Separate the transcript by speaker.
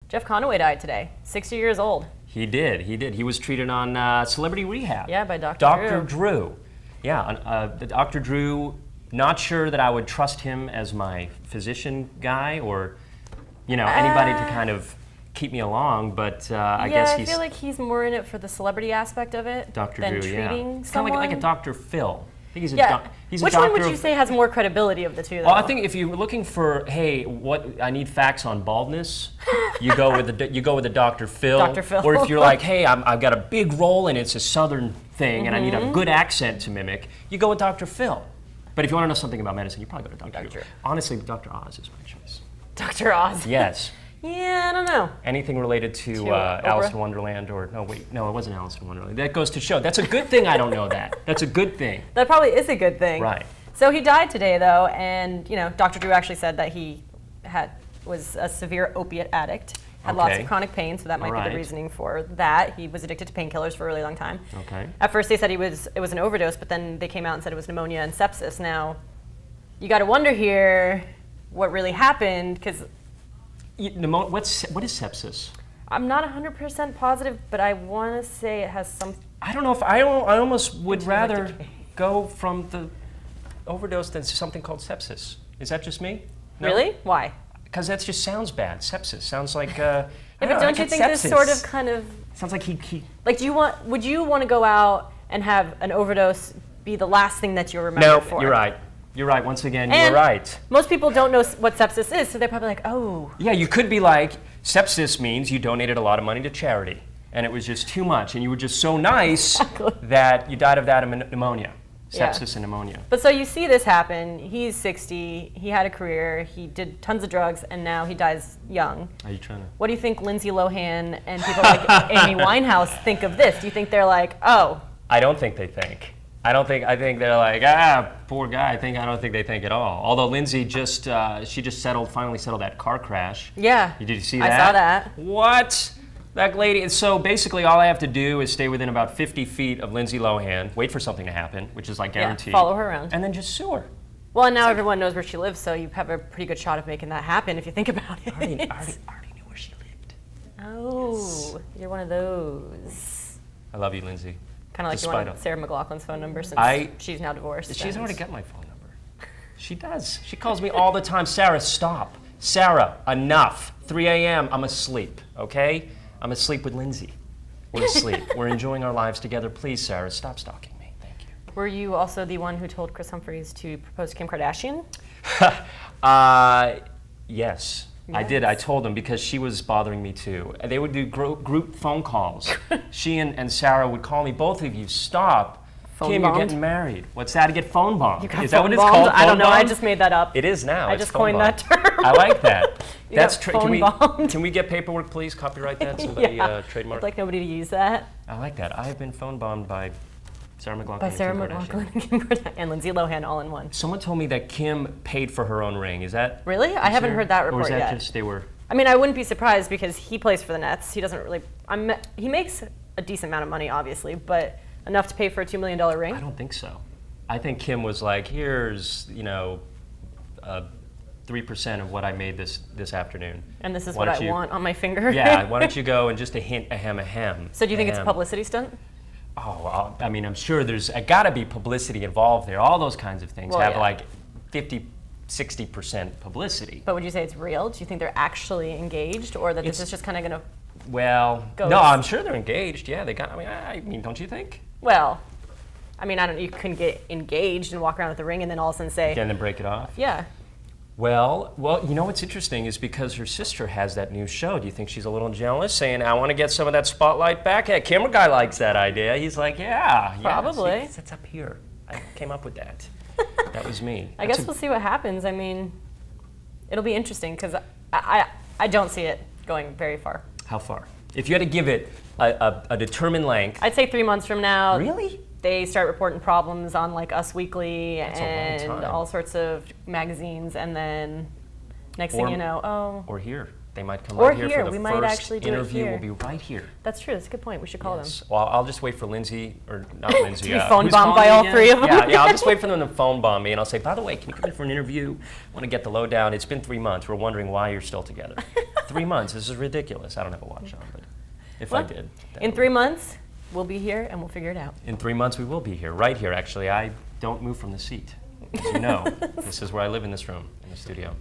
Speaker 1: Jeff Conaway died today, 60 years old.
Speaker 2: He did. He was treated on Celebrity Rehab.
Speaker 1: Yeah, by Dr.
Speaker 2: Dr. Drew. Yeah, Dr. Drew, not sure that I would trust him as my physician guy or, anybody to kind of keep me along, but I guess
Speaker 1: I feel like he's more in it for the celebrity aspect of it
Speaker 2: Dr.
Speaker 1: than
Speaker 2: Drew,
Speaker 1: treating
Speaker 2: Kind
Speaker 1: someone.
Speaker 2: of like a Dr. Phil. I think he's he's
Speaker 1: Which
Speaker 2: a doctor
Speaker 1: one would you say has more credibility of the two, though?
Speaker 2: Well, I think if you're looking for, hey, what I need facts on baldness, you go with the Dr. Phil.
Speaker 1: Dr. Phil.
Speaker 2: Or if you're like, hey, I've got a big role and it's a Southern thing and I need a good accent to mimic, you go with Dr. Phil. But if you want to know something about medicine, you probably go to Dr. Drew. Honestly, Dr. Oz is my choice.
Speaker 1: Dr. Oz?
Speaker 2: Yes.
Speaker 1: Yeah, I don't know.
Speaker 2: Anything related to Alice in Wonderland it wasn't Alice in Wonderland. That goes to show. That's a good thing I don't know that. That's a good thing.
Speaker 1: That probably is a good thing.
Speaker 2: Right.
Speaker 1: So he died today, though, and Dr. Drew actually said that he was a severe opiate addict, had lots of chronic pain, so that might be the reasoning for that. He was addicted to painkillers for a really long time. Okay. At first they said it was an overdose, but then they came out and said it was pneumonia and sepsis. Now, you got to wonder here what really happened, because
Speaker 2: what is sepsis?
Speaker 1: I'm not 100% positive, but I want to say it has some.
Speaker 2: I don't know if I almost would rather go from the overdose than something called sepsis. Is that just me? No?
Speaker 1: Really? Why?
Speaker 2: Because that just sounds bad. Sepsis sounds like.
Speaker 1: But don't you think this sort of kind of
Speaker 2: sounds like he
Speaker 1: like? Would you want to go out and have an overdose be the last thing that you remember for?
Speaker 2: No, you're right. You're right. Once again,
Speaker 1: and
Speaker 2: you're right.
Speaker 1: Most people don't know what sepsis is, so they're probably like, oh.
Speaker 2: Yeah, you could be like, sepsis means you donated a lot of money to charity, and it was just too much, and you were just so nice that you died of that pneumonia. Sepsis and pneumonia.
Speaker 1: But so you see this happen. He's 60. He had a career. He did tons of drugs, and now he dies young.
Speaker 2: Are you trying to?
Speaker 1: What do you think Lindsay Lohan and people like Amy Winehouse think of this? Do you think they're like, oh?
Speaker 2: I don't think they think. I think they're like, poor guy. I don't think they think at all. Although Lindsay she just finally settled that car crash.
Speaker 1: Yeah.
Speaker 2: Did you see that?
Speaker 1: I saw that.
Speaker 2: What? That lady, so basically all I have to do is stay within about 50 feet of Lindsay Lohan, wait for something to happen, which is like guaranteed.
Speaker 1: Follow her around.
Speaker 2: And then just sue her.
Speaker 1: Well, and now everyone knows where she lives, so you have a pretty good shot of making that happen if you think about it.
Speaker 2: I already knew where she lived.
Speaker 1: Oh, yes. You're one of those.
Speaker 2: I love you, Lindsay.
Speaker 1: Kind of like you wanted Sarah McLachlan's phone number since she's now divorced.
Speaker 2: She's already got my phone number. She does. She calls me all the time. Sarah, stop. Sarah, enough. 3 a.m., I'm asleep, okay? I'm asleep with Lindsay. We're asleep. We're enjoying our lives together. Please, Sarah, stop stalking me. Thank you.
Speaker 1: Were you also the one who told Chris Humphries to propose to Kim Kardashian?
Speaker 2: Yes. I did. I told him because she was bothering me too. They would do group phone calls. She and Sarah would call me. Both of you, stop. Kim, you're getting married. What's that? To get phone bombed?
Speaker 1: Is that what it's called? I don't know. I just made that up.
Speaker 2: It is now.
Speaker 1: I just coined that term.
Speaker 2: I like that. That's
Speaker 1: can
Speaker 2: we get paperwork, please? Copyright that. Somebody trademark.
Speaker 1: I'd like nobody to use that.
Speaker 2: I like that. I have been phone bombed by Sarah McLachlan
Speaker 1: and Kim Kardashian and Lindsay Lohan all in one.
Speaker 2: Someone told me that Kim paid for her own ring. Is that
Speaker 1: really? I haven't heard that report
Speaker 2: yet. Or is that
Speaker 1: yet.
Speaker 2: Just they were?
Speaker 1: I mean, I wouldn't be surprised because he plays for the Nets. He doesn't really. He makes a decent amount of money, obviously, but enough to pay for a $2 million ring?
Speaker 2: I don't think so. I think Kim was like, here's 3% of what I made this afternoon.
Speaker 1: And this is what I want on my finger.
Speaker 2: Yeah. Why don't you go and just a hint, ahem.
Speaker 1: So do you think it's a publicity stunt?
Speaker 2: Oh, I mean, I'm sure there's got to be publicity involved there. All those kinds of things have like 50-60% publicity.
Speaker 1: But would you say it's real? Do you think they're actually engaged, or that this is just kind of going to?
Speaker 2: Well, no, I'm sure they're engaged. Yeah, they got. I mean, don't you think?
Speaker 1: Well, I mean, I don't. You couldn't get engaged and walk around with the ring and then all of a sudden say.
Speaker 2: And then break it off.
Speaker 1: Yeah.
Speaker 2: Well, you know what's interesting is because her sister has that new show. Do you think she's a little jealous, saying, "I want to get some of that spotlight back"? Hey, camera guy likes that idea. He's like, "Yeah,
Speaker 1: probably."
Speaker 2: Yeah, it's up here. I came up with that. That was me.
Speaker 1: I guess we'll see what happens. I mean, it'll be interesting because I don't see it going very far.
Speaker 2: How far? If you had to give it a determined length.
Speaker 1: I'd say 3 months from now.
Speaker 2: Really?
Speaker 1: They start reporting problems on like Us Weekly
Speaker 2: That's
Speaker 1: and all sorts of magazines, and then next thing you know,
Speaker 2: Or here. They might come
Speaker 1: Or
Speaker 2: right here
Speaker 1: here.
Speaker 2: for the
Speaker 1: We might
Speaker 2: first
Speaker 1: actually do it
Speaker 2: interview.
Speaker 1: here.
Speaker 2: Will be right here.
Speaker 1: That's true. That's a good point. We should call
Speaker 2: Yes. Well, I'll just wait for Lindsay, or not Lindsay.
Speaker 1: To be phone
Speaker 2: who's
Speaker 1: bombed
Speaker 2: calling
Speaker 1: by all
Speaker 2: again?
Speaker 1: three of them.
Speaker 2: Yeah, I'll just wait for them to phone bomb me, and I'll say, by the way, can you come in for an interview? I want to get the lowdown. It's been 3 months. We're wondering why you're still together. 3 months. This is ridiculous. I don't have a watch on, but if I did.
Speaker 1: In 3 months, we'll be here and we'll figure it out.
Speaker 2: In 3 months, we will be here, right here. Actually, I don't move from the seat. As you know, this is where I live in this room, in the studio.